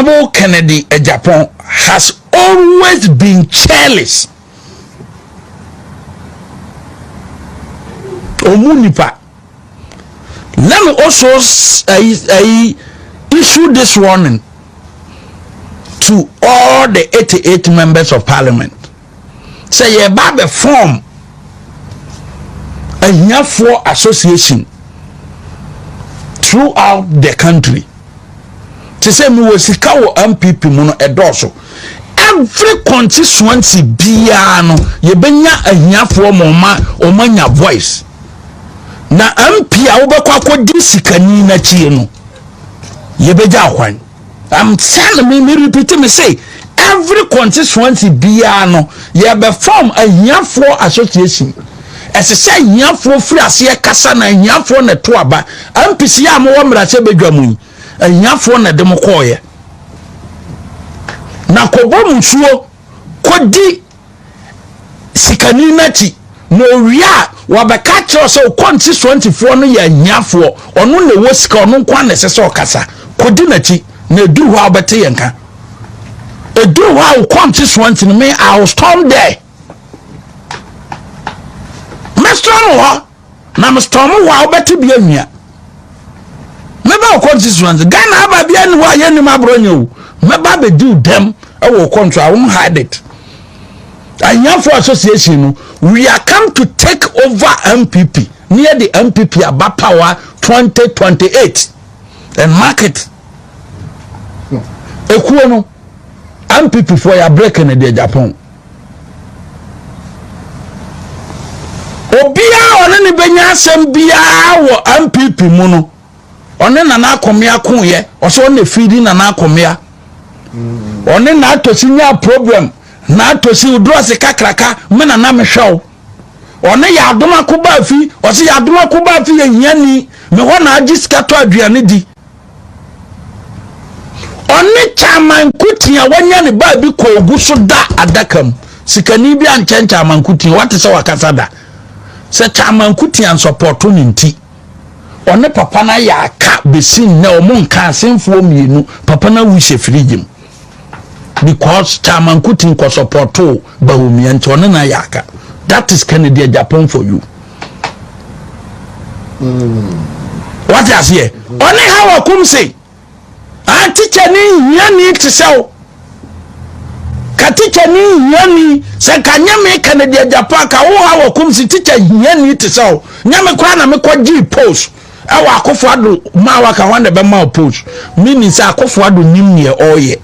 Honorable Kennedy Agyapong has always been careless. Omunipa. Let me also issue this warning to all the 88 members of parliament. Say ye babe form a Nyafo association throughout the country. To say me was sika MPP mono edoso. Every constituency biano ye benya a Nyafo omanya voice. Na MP a wobekwa akodi sikani na chie no ye beja akwan. I'm telling me repeat me say every constituency biano ye be form a Nyafo association. As I say Nyafo free ase kasa na Nyafo na to aba MPC ya mo wamra se bedwamu a Nyafo na dem koye na kobom nsuo kodi sikani na chi no wia wabeka kire so constituency no ya Nyafo ono na wo sika ono kwa na se so kasa kodi na chi na eduru ha obete yenka eduru ha constituency me I will storm there. Storm wa na me storm wa obeti bia nua me ba constituency Ghana aba bia ni wa ye ni Abronye o me ba be do them e wo control I won't hide it. Agyapong association no we are come to take over NPP near the NPP about power 2028 and market ekuo no NPP for ya break in the Agyapong. Obia one ni benya asem bia wo MPP mu no one na na akomia ko ye o so na feedi na na akomia one na atosi nya problem na atosi udrose kakraka me na mehwew one ya adoma ko ba fi o se ya adoma ko ba fi ye hiani me ho na agiska to aduane di one chairman kutia wanya ne ba bi ko ogu so da adakam sikani bi anchencha mankuti what is our kasada. Se chairman kutian supporto ninti one papa na ya ka besin na omonka asemfo mienu papa na wishe frigim because chairman kutin ko supporto bawumia nti one na ya ka. That is Kennedy Agyapong for you. What is here one how akum say a teacher ni yani tisao teacher ni yani se kanya me Kennedy Agyapong ka wo ha wakum si teacher yani tisao nyame kwa na me kwaji post e wa akofo ado ma wa ka wanda be ma post mini se akofo ado nim ne oye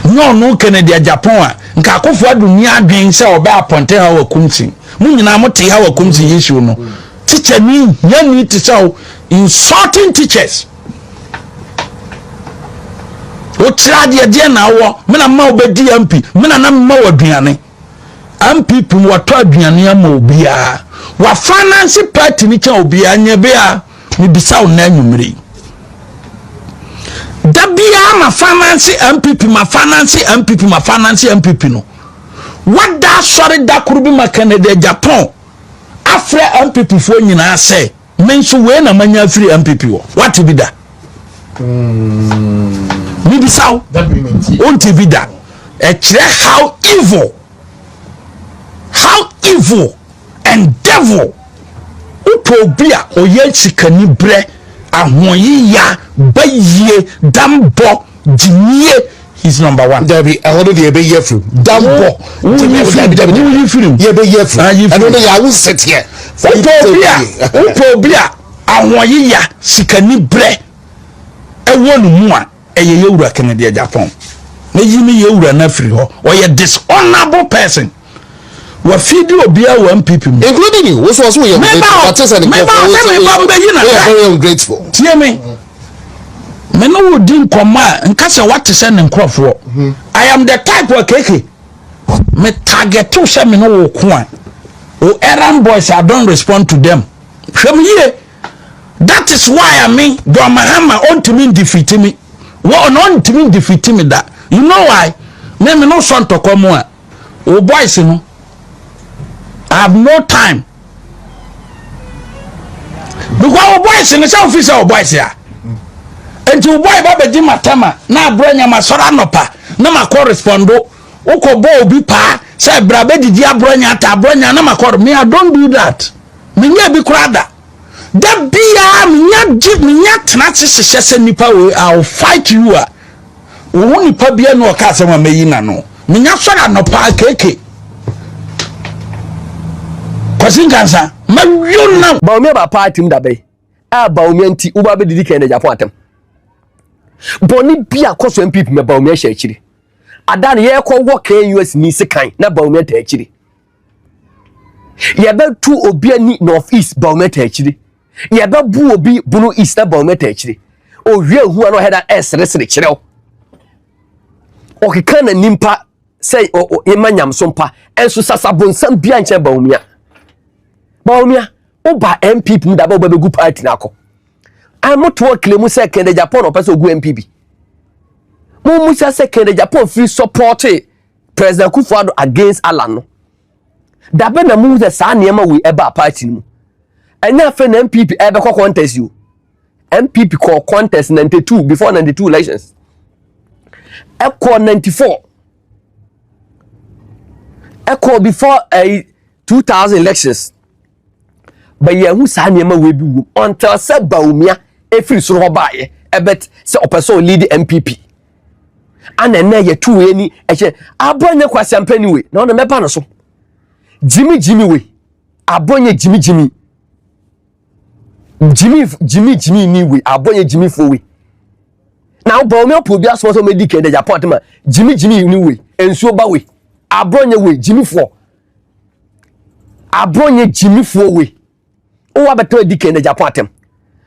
no Kennedy Agyapong a nka akofo ado ni adwen se oba aponte ha wakum si munyina mote ha wakum si yesu no teacher ni yani tisao insulting teachers. O trade de na wo me na ma obedi MP me na ma waduane MPP wato aduane ama obia wa finance party ni cha obia nya bia me bisa o na anwumre da bia ma finance MPP ma finance MPP no what da sorry da kurubi ma Kennedy Agyapong afre MPP fo nyina ase me nso we na manya free MPP wo what be da maybe so on TV that how evil and devil utobia oyensikani bre ahoyi ya baye dambo jiniye he's number 1 there be a lot of the be yefru dambo you film ye be yefru and only ya will sit here utobia ahoyi ya sikani bre ewonu mu a eye yewura Kennedy Agyapong na yimi yewura na free ho or a dishonorable person wa fidi obia wa MPP including you was we very ungrateful tie me me no wodi nkoma nka se what say ne nkrofo I am the type of keke me target to say me no wo ko a o errand boys I don't respond to them from here. That is why I mean do mahama on to me defeat me. What on to me defeat me that. You know why? Me no son to come on. Oh boys, you know. I have no time. Because oh boys in the office oh boys here. enti boy baba di matama na Abronye masora nopa na ma correspondo uko bo obi pa say brabe didi Abronye ata Abronye na ma me I don't do that me nya bi krada da bia me nya tena hyehyese nipa we I'll fight you wo nipa bia no ka se ma meyi na no me nya sora nopa keke kwasinkansa ma yuna ba me ba party mda be ba o nti uba be didi kan Agyapong atem boni bia koso NPP me ba o me akiri ada ne ye ko wo kan US ni sekan na ba o me ta akiri ye be tu obi ani north east ba o me ta akiri ye be bu obi bunu east na ba o me ta akiri o hwe hu ano header resre kirew o keka na nimpa say o emanyam so mpa enso sasabonsam bia nche ba o me Oba NPP mu da ba gu party na akọ amoto claim say Ken Agyapong no person gu NPP mu musa say Ken Agyapong free support President Kufuor against Alan no da be na mu say sa niema we eba party mu enya fe na NPP ebe ko contest you NPP ko contest 92 before 92 elections eko 94 eko before 2000 elections ba ye hu sa niema we bi wu until se baumia efiri so ho baaye ebet se opeso lead NPP ana na ye tu we ni eche Abronye kwasi ampani we na no meba no so Jimmy we Abronye Jimmy ni we Abronye Jimmy fo we na baumia po bia so so medi Ken Agyapong tema Jimmy ni we ensuo ba we Abronye we Jimmy fo Abronye Jimmy fo we o beto di Ken Agyapong atem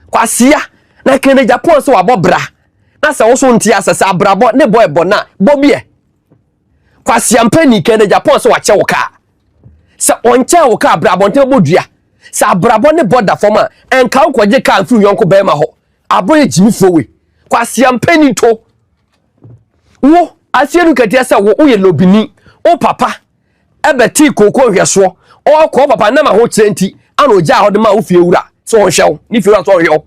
kwasia na Ken Agyapong so wabobra na se wo so nti asese abrabo ne boy bona bobie kwasia mpani Ken Agyapong so wache wo ka se onche wo ka abrabo nte bodua se abrabo ne boda forma enka nkwaje ka mfu yonko bema ho Abronye Jimifo we kwasia mpani to wo asiedu katia se wo ye lobini o papa ebeti kokko hweso o ko papa na ma ho kyenti ana oja ho de ma wo fie wura so on hyew ni fie wura so hyew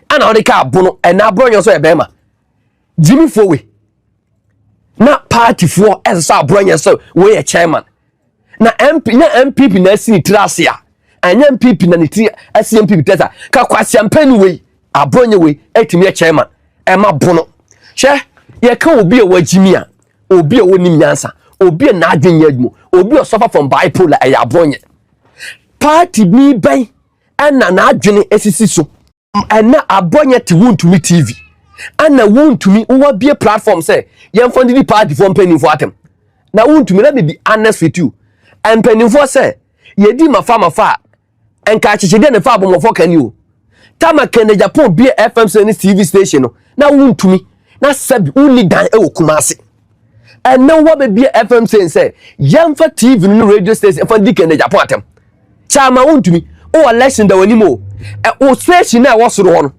ana ho de ka abono ena Abronye so e bema Jimifo we na party for as Abronye so we a chairman na MPP na sini trasia anya MPP na niti MPP tesa ka kwasia mpani we Abronye we etimi a chairman e ma bono hye ye ka obi e wagimi a obi e woni nyansa obi na adwenye adwumo obi o suffer from bipolar e Abronye party mi ban na adwene esisi so na Abronye te wontumi TV ana wontumi wo bie platform say yen fund the party for mpani for atem na wontumi na be honest with you mpani for say ye di mafa enka chichide ne fa abomofo kani o tama Ken Agyapong bie FM Sense TV station no na wontumi na sabi uni dan e wokumase and now what be FM say yen fa TV no radio station for di Ken Agyapong atem chama wontumi o election da wani mo o station na wosoro ho no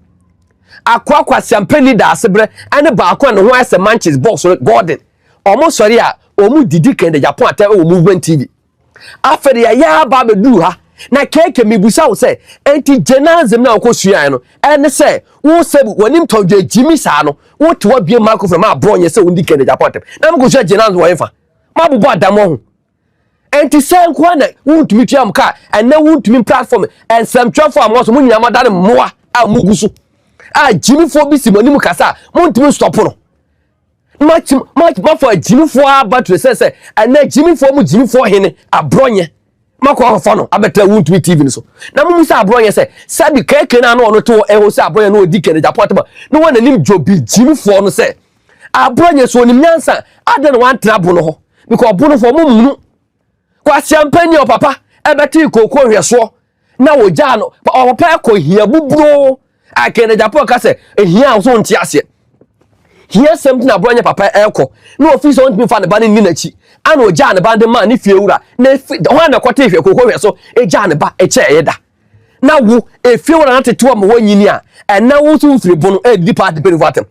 akwa champagne da asebre ane baako ne ho ase Manchester box Gordon omo sori a omu didi Ken Agyapong atem o movement TV afere ya ba be du ha na keke mibusa wo se enti jenazem na okosua no ene se wo sebu wonim todwe Jimmy sa no wo to bie microphone ma Abronye se wondi Ken Agyapong atem na mkosua jenazem wo yefa ma bubu adamo ho enti se nko na wontumi tuam ka ene wontumi platform en semtwafo amoso munyina madane moa a mugusu a Jimmy fo bi simonim kasa wontumi stop no ma for Jimmy fo abatwe se ene Jimmy fo mu Jimmy fo hene Abronye mako fa no abeta wontumi TV so na mu sa Abronye se sabi keke na no to e ho se Abronye no di Ken Agyapong atem no wana nim jobi Jimmy fo no se Abronye so nim nyansa ade no wan trabo no ho because bono fo mumunu kwa champagne o papa ebeti kokko hweso na woja no o papa ko hia bubro a Ken Agyapong ka se hia so nti ase hia something Abronye papa eko na office on me fa ne ba ne nachi ana oja ne ba de ma ne fie wura na ho na kote hwe kokko hweso eja ne ba eche yeda na wo efie wura na tetewa mo wanyini a na wo so mfiri bono di part be vatem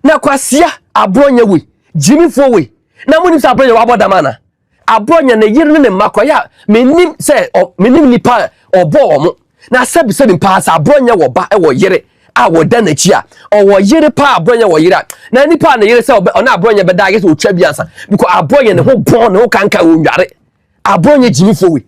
na kwasia Abronye we Jimmy fo we na munim sa Abronye wa boda mana Abronye ne yire ne makoya menim se menim nipa obo omo na sabi pass Abronye wo ba e wo yire a woda na chi a owo yire pa Abronye wo yire na nipa na yire se ona Abronye be da get otwa biansa because Abronye ne ho bon ne ho kanka wo nware Abronye jimifo we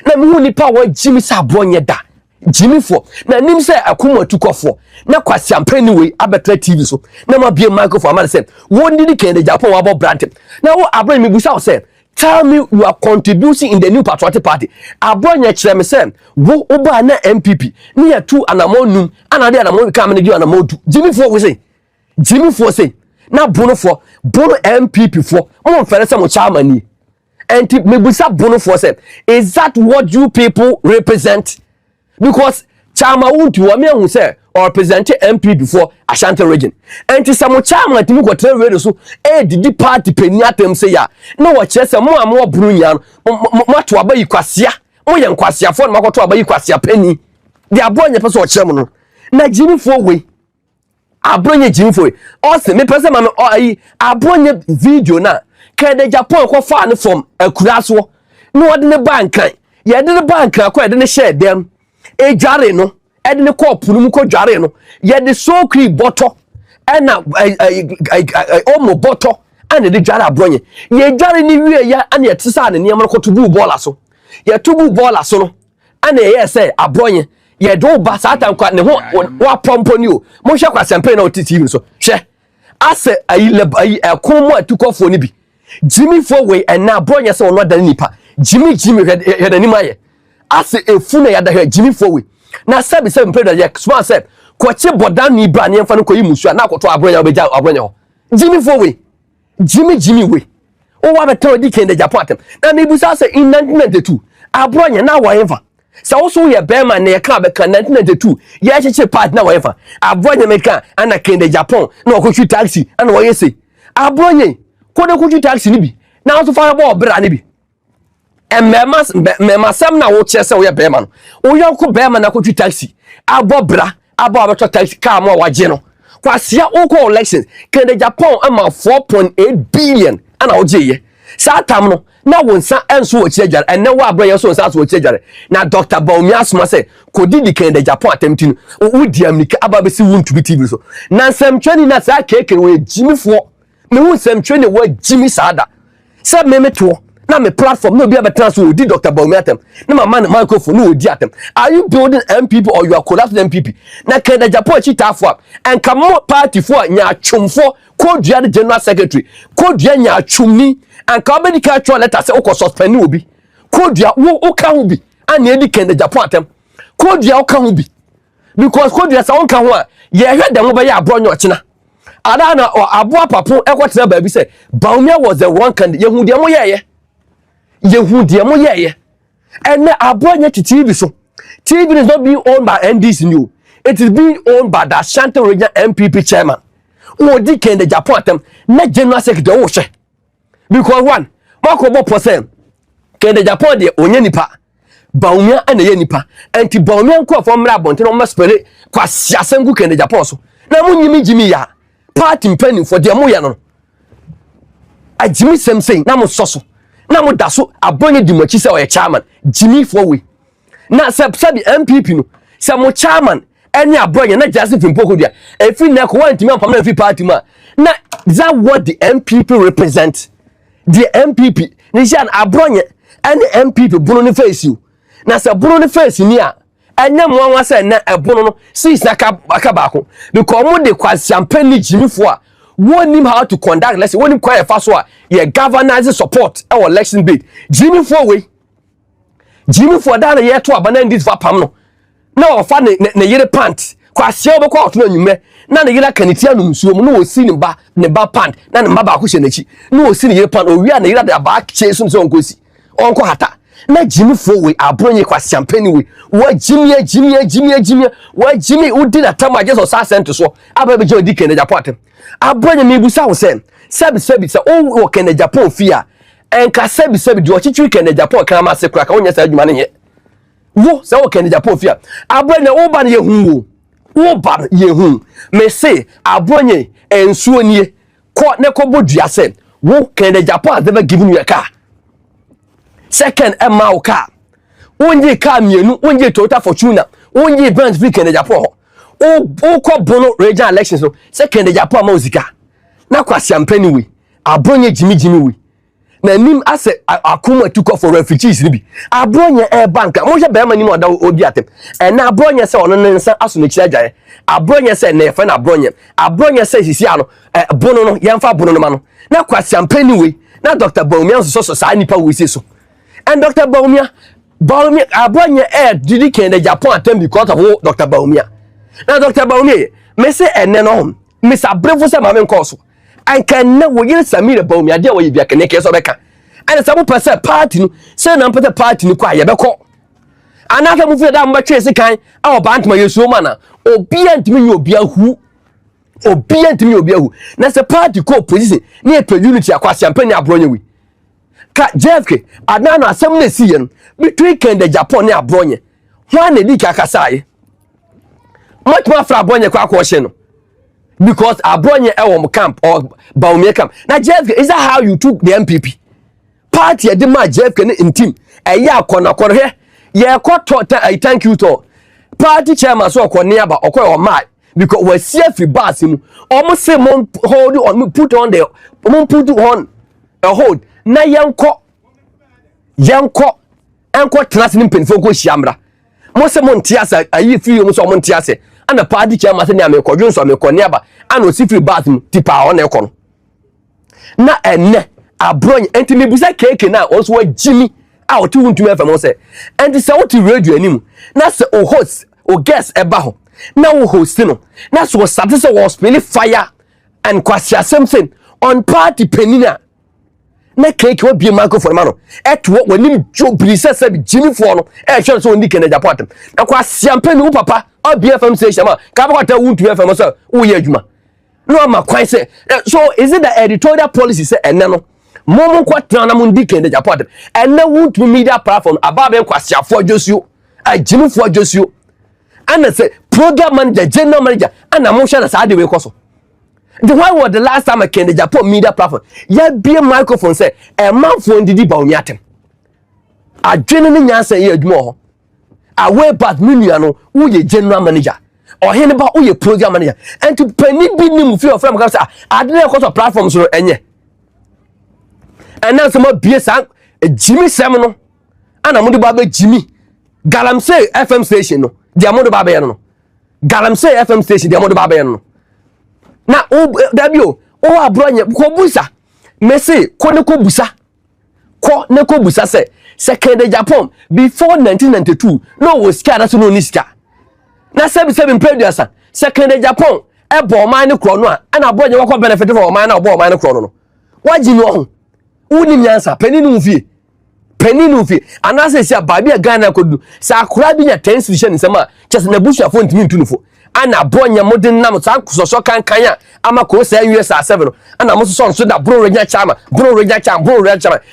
na me hu nipa wo jimi se Abronye da jimifo na nim se akoma tukofo na kwasi ampani we abetra TV so na ma bie microphone ma se wo ndidi kende Japan wa bo brand na wo Abronye mebusa wo se tell me you are contributing in the new patriotic party. Abronye kire me say wo oba na NPP ne ya tu anamonu ana de anamonu ka me ne anamodu Jimmy for say na bono NPP for mo fere say mo chairman ni and me busa bono for say is that what you people represent because chairman won't you me hu say or represent MP before Ashanti region and some chairman timi go tell radio so didi party peni atem say ya na wo kire say mo am Abronye mo to abayi kwasia mo ye nkwasia fo na makoto abayi kwasia peni de Abronye pese o kire mo no na Jimmy for we Abronye Jimmy o se me pese ma no ayi Abronye video na kede Japan ko fa ne from akuraso no de ne bankan ye de ne bankan ko de ne share dem ejare no ede ne ko punu mu ko dware no ye de sokri boto na omo boto ane de dware Abronye ye dware ni wie ya ane ye tisa ne ne ko tubu bola so ye tubu bola so no ane ye say Abronye ye do ba satan kwa ne ho wa pompo ni o mo hwe kwa sempe na otiti so hwe ase ayi akomo atukofo ni bi Jimmy for we and na Abronye say ono da nipa Jimmy he da ni maye ase efu na ya da Jimmy for we na sabi mpeda ye small say kwache bodan ni bra ne mfa no koyi musu na akoto Abronye obeja Abronye ho Jimmy for we Jimmy we o wa beto di kende Japan atem na me busa say in 1992 Abronye na wa ever so also ye bema na ye ka be kan 1992 ye cheche part na wa ever Abronye me kan ana kende Japan na okotwi taxi ana wo ye say Abronye ko de kotwi taxi ni bi na also fa bo bra ni bi mema sam na wo chese wo ye bema no wo yonko bema na kotwi taxi abo bra abo abeto taxi ka mo waje no kwasia wo ko elections kende Japan ama 4.8 billion ana wo je ye satam no na wonsa enso wo chiejare enne wo Abronye so wonsa so wo chiejare na Dr. Baumia asoma se kodidi kende Japan atemtinu wo di amika ababesi wontu bi TV so na nsem na sa keke wo Jimifo me hu nsem twani wo Jimmy sada se memeto na me platform no be abetra so odi Dr. Baumia atem na mama microphone no odi atem are you building MPP or you are collapsing MPP na kende Japan chitafo and come party for nya chumfo kodua the general secretary kodua nya chumni and ka be di cultural letter say o suspend obi kodua wo ka ho bi an edi kende Japan atem kodua o ka ho bi because kodua sa won ka ho a ye hwe dem be ya Abronye ochina ada na aboa papo ekwotere ba bi say Baumia was the one candidate yehu de mo ye and Abronye TV so TV is not being owned by NDC new it is being owned by the Ashanti region NPP chairman o di kende Japan atem na general secretary wo hwe because one makobo percent kende Japan de onye nipa Baumia ana ye nipa anti Baumia nko for mra bonte no maspere kwa siasengu kende Japan so na munyimi Jimmy ya party mpani for de mo ya no a Jimmy semsei na mo soso na mo daso Abronye di machi se o ye chairman Jimmy for we na sabi MPP no se mo chairman any Abronye na Joseph Mpoko dia efi na ko wantimi ampam na fi party ma na that what the MPP represent the MPP ni jan Abronye any MPP bunu ni face you na se bunu ni face ni a enya mo anwa se na ebunu no sis na aka baako because mo de kwa champagne Jimmy for a won how to conduct let's say won him quite fast so ye governance support our election bid Jimmy for that ye to abana this vapam no na ofa ne yere pant kwa sia obekwa oto na nyume na ne yere kanitia no nsuo mu no osi ne ba pant na ne maba ko hye nachi no osi ne yere pant owi a ne yere da ba che so so onkosi onko hata na Jimmy for we Abronye kwa champagne we wa Jimmy wa Jimmy udi na tama just so sent so ababe je odi kende Japan atem Abronye me busa wo say sabi o kende Japan fia enka sabi di ochichi kende Japan kan ma se kura ka wonya sa adwuma ne ye wo se o kende Japan fia Abronye wo ba ne ye hu me say Abronye ensuo nie ko ne ko bodua se wo kende Japan has never given you a car second emma car wonje car mienu wonje Toyota Fortuner wonje Benz free kende Japan ko bono regional elections no se kende Japan ma ozika na kwasi ampani we Abronye jimi we na nim ase akoma tuko for refugees ni bi Abronye bank mo hwe be ma nim oda odi atem na Abronye se ono nsa aso na kira gyae Abronye se na yefa na Abronye se sisi ano bono no yemfa bono no ma no na kwasi ampani we na Dr. Baumia so sa nipa we se so and Dr. Baumia Abronye did kende Japan atem because of Dr. Baumia na Dr. Baumia me se enne no Miss Abrefo se ma me nkoso I can never yin Samira Baumia dia we bia kene ke so beka and some person party no say na mpete party ni kwa ye beko anaka mu fi da mba twese kan a ba ntoma yesu ma na obi antimi ye obi ahu na se party ko position ni e unity akwa champagne Abronye we ka JFK adana asem na si ye no between Kende Japan ni Abronye hwan na di ka kasaye much more fra Abronye kwa akwo no because Abronye camp or Baumia camp. Now JFK, is that how you took the NPP? Party the ma JFK in team. Ya kona here. Yeah, thank you to party chairman so nearby or my because we're safe bars him. Almost say hold on put on the put on a hold. Na yanko translating pen for go shamra. Most montiasa ayi free mo so montiase. And the party chairman say me ko dwon so me ko nearby and o sifri bathroom tipa on e ko no na enne Abronye enti me busa keke na also wa Jimmy a o ti wuntu FM say enti say o ti radio anim na say o host o guest e ba ho na o host no na so start say was spell fire and kwasi something on party penina na keke wo bi microphone ma no eto wo nim jobri say Jimmy for no e hwe so oni Kende Japan na kwasi ampani wo papa BFM station ma ka ba kwata wuntu FM so wo ye adwuma no ma kwan say so is it the editorial policy say enne no momo kwata na mun di Kende Japan enne wuntu media platform ababe kwasiafo adwosuo ajimfo adwosuo and say program manager general manager and mo hwe na sa de we koso the why was the last time Kende Japan media platform ya be microphone say e manfo ndidi ba omiatem adwene ni nyansa ye adwuma ho away but no who ye general manager or hene ba who ye program manager and to penny bi ni mu fi of from say adene ko platform so enye and now some BS Jimmy Semino ana mo de ba Jimmy Galamsey FM station no dia mo de ba no Galamsey FM station dia mo de ba no na o dabio o Abronye ko busa me say ko ne ko busa say Kende Japan before 1992 no was scared as no niska na 77 previous Kende Japan e bo man ne kro no a na Abronye wakọ benefit for man na bo man ne kro no waji no ho uni nyansa pani no fie anase sia baabi a Ghana kodu sa akura bi nya 10 station nsema chese na busha fo ntimi ntunufo ana Abronye modin nam sa so kan ama ko sa US 7 no ana mo so da bro regional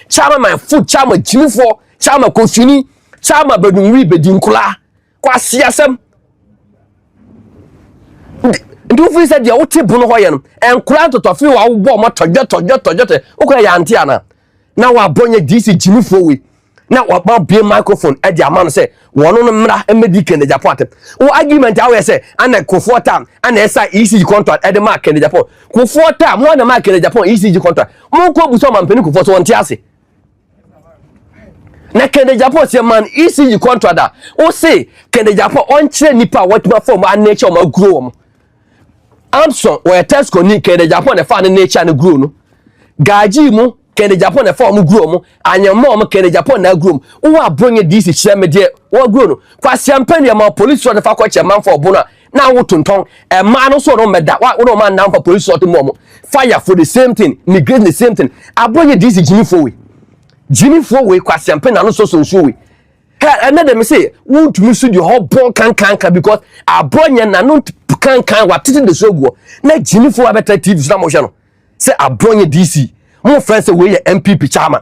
chama my food chama Jimfo chama Kofini chama bedunwi bedinkula kwa siasem ndu fi se dia wote bono ho ye no enkura totofi wa wo mo tojo okura ya anti ana na wa Abronye DC Jimfo we na wa ba be microphone e dia man say wono no mra emedi Kende Japan atem wo argument awe say ana Kofo time ana esa ECG contract e de mark Kende Japan Kofo time mo na mark Kende Japan ECG contract mo ko bu so man peni Kofo so won ti ase na Kende Japan say man ECG contract da o say Kende Japan on kire nipa what ma form an nature ma grow mo Amson we test ko ni Kende Japan e fa na nature na grow no gaji mu Kende Japan na form grow mo anyamo mo Kende Japan na grow wo Abronye DC share me de wo grow no kwasi ampani ma police so fa kwa chairman for bono na wo tonton e ma no so no meda wo no man na for police so to mo fire for the same thing migrate the same thing Abronye DC Jimmy for we kwasi ampani na no so we and then me say wo tumi so the whole bon kan because Abronye na no kan wa titi the so go na Jimmy for better TV so na mo hwe no say Abronye DC mo friend say we NPP chairman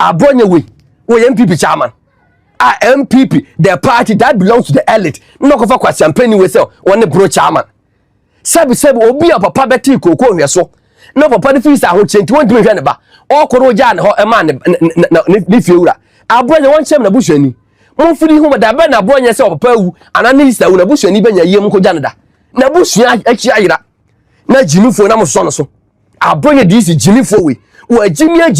Abronye we NPP chairman MPP the party that belongs to the elite no go for kwasi ampani we say one bro chairman sabi obi a papa beti kokon hwe so no papa the fees a ho chenti won dimi hwe ne ba okoro ja ne ho e ma ne fiewura Abronye won chem na bushani mo firi hu da ba na Abronye se papa wu anane Easter wu na busuani benya yem ko gyaneda na busua akyi ayira na jinifo na mo so no so Abronye di isi jinifo we wo ajimia